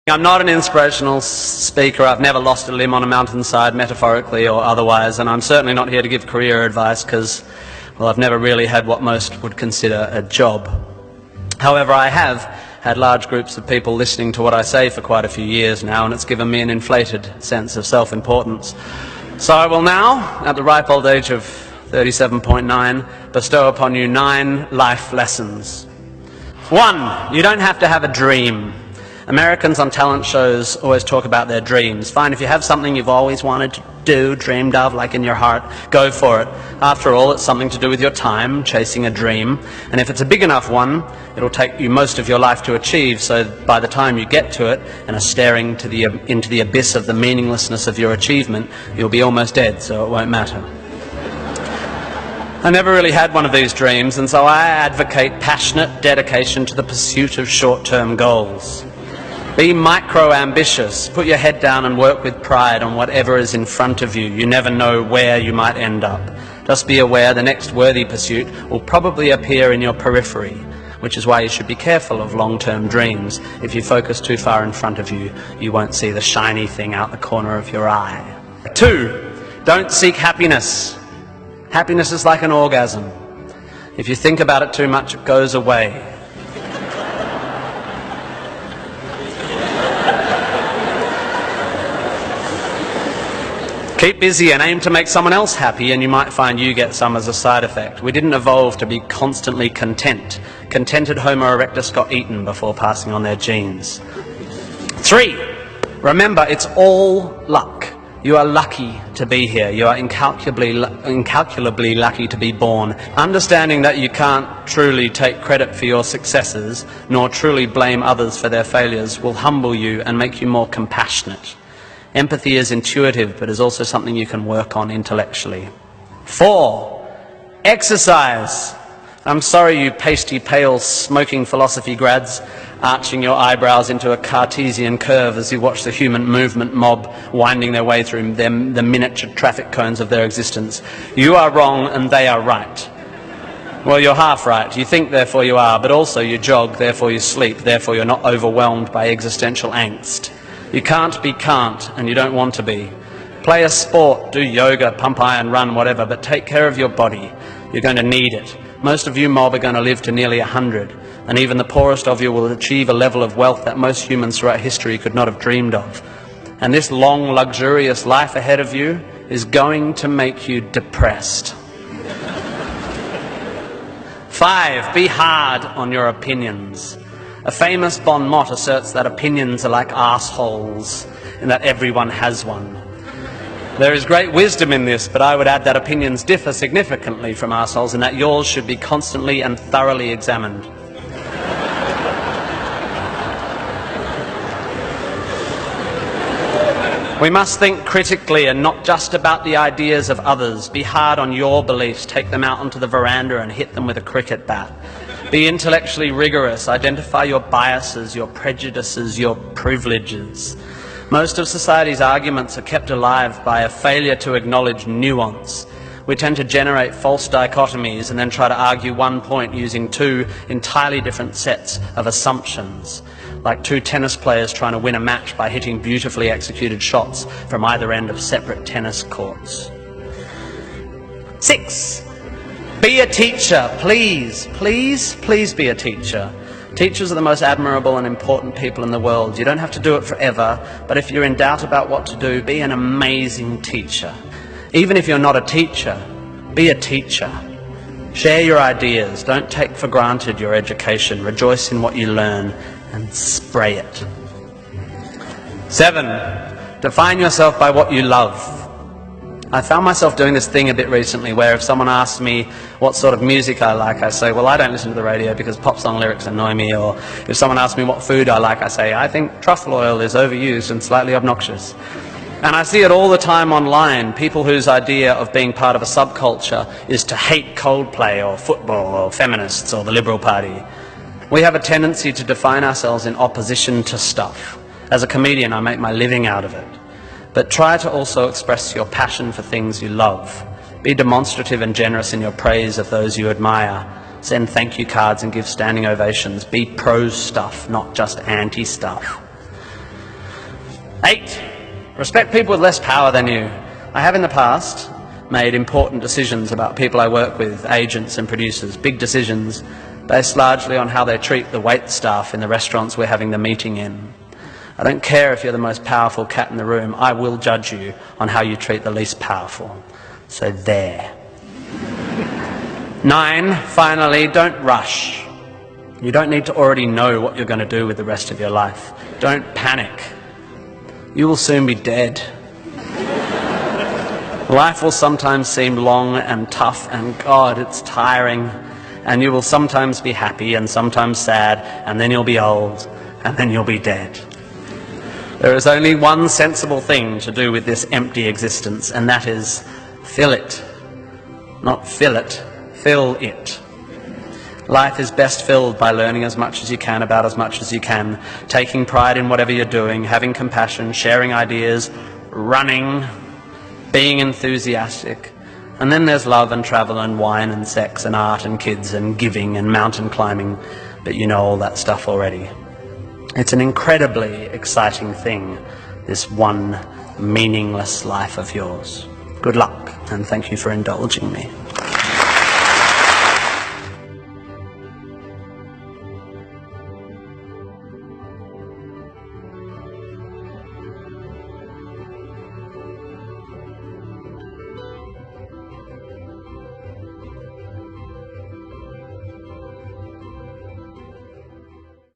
I'm not an inspirational speaker. I've never lost a limb on a mountainside, metaphorically or otherwise, and I'm certainly not here to give career advice because, well, I've never really had what most would consider a job. However, I have had large groups of people listening to what I say for quite a few years now, and it's given me an inflated sense of self-importance. So I will now, at the ripe old age of 37.9, bestow upon you 9 life lessons. 1, you don't have to have a dream. Americans on talent shows always talk about their dreams. Fine, if you have something you've always wanted to do, dreamed of, like in your heart, go for it. After all, it's something to do with your time, chasing a dream. And if it's a big enough one, it'll take you most of your life to achieve, so by the time you get to it and are staring into the abyss of the meaninglessness of your achievement, you'll be almost dead, so it won't matter. I never really had one of these dreams, and so I advocate passionate dedication to the pursuit of short-term goals. Be micro-ambitious. Put your head down and work with pride on whatever is in front of you. You never know where you might end up. Just be aware the next worthy pursuit will probably appear in your periphery, which is why you should be careful of long-term dreams. If you focus too far in front of you, you won't see the shiny thing out the corner of your eye. 2, don't seek happiness. Happiness is like an orgasm. If you think about it too much, it goes away. Keep busy and aim to make someone else happy, and you might find you get some as a side effect. We didn't evolve to be constantly content. Contented Homo erectus got eaten before passing on their genes. 3, remember, it's all luck. You are lucky to be here. You are incalculably lucky to be born. Understanding that you can't truly take credit for your successes, nor truly blame others for their failures, will humble you and make you more compassionate. Empathy is intuitive, but is also something you can work on intellectually. 4, exercise. I'm sorry, you pasty, pale, smoking philosophy grads, arching your eyebrows into a Cartesian curve as you watch the human movement mob winding their way through the miniature traffic cones of their existence. You are wrong and they are right. Well, you're half right. You think, therefore you are, but also you jog, therefore you sleep, therefore you're not overwhelmed by existential angst. You can't be can't, and you don't want to be. Play a sport, do yoga, pump iron, run, whatever, but take care of your body. You're going to need it. Most of you mob are going to live to nearly 100, and even the poorest of you will achieve a level of wealth that most humans throughout history could not have dreamed of. And this long, luxurious life ahead of you is going to make you depressed. 5, be hard on your opinions. A famous bon mot asserts that opinions are like arseholes, and that everyone has one. There is great wisdom in this, but I would add that opinions differ significantly from arseholes, and that yours should be constantly and thoroughly examined. We must think critically and not just about the ideas of others. Be hard on your beliefs. Take them out onto the veranda and hit them with a cricket bat. Be intellectually rigorous. Identify your biases, your prejudices, your privileges. Most of society's arguments are kept alive by a failure to acknowledge nuance. We tend to generate false dichotomies and then try to argue one point using 2 entirely different sets of assumptions, like 2 tennis players trying to win a match by hitting beautifully executed shots from either end of separate tennis courts. 6, be a teacher. Please, please, please be a teacher. Teachers are the most admirable and important people in the world. You don't have to do it forever, but if you're in doubt about what to do, be an amazing teacher. Even if you're not a teacher, be a teacher. Share your ideas. Don't take for granted your education. Rejoice in what you learn and spray it. 7, define yourself by what you love. I found myself doing this thing a bit recently where if someone asks me what sort of music I like, I say, well, I don't listen to the radio because pop song lyrics annoy me. Or if someone asks me what food I like, I say, I think truffle oil is overused and slightly obnoxious. And I see it all the time online, people whose idea of being part of a subculture is to hate Coldplay or football or feminists or the Liberal Party. We have a tendency to define ourselves in opposition to stuff. As a comedian, I make my living out of it. But try to also express your passion for things you love. Be demonstrative and generous in your praise of those you admire. Send thank you cards and give standing ovations. Be pro stuff, not just anti stuff. Respect people with less power than you. I have in the past made important decisions about people I work with, agents and producers, big decisions based largely on how they treat the wait staff in the restaurants we're having the meeting in. I don't care if you're the most powerful cat in the room, I will judge you on how you treat the least powerful. So there. 9, finally, don't rush. You don't need to already know what you're going to do with the rest of your life. Don't panic. You will soon be dead. Life will sometimes seem long and tough, and God, it's tiring. And you will sometimes be happy and sometimes sad, and then you'll be old, and then you'll be dead. There is only one sensible thing to do with this empty existence, and that is fill it. Not fill it, fill it. Life is best filled by learning as much as you can about as much as you can, taking pride in whatever you're doing, having compassion, sharing ideas, running, being enthusiastic. And then there's love and travel and wine and sex and art and kids and giving and mountain climbing, but you know all that stuff already. It's an incredibly exciting thing, this one meaningless life of yours. Good luck, and thank you for indulging me.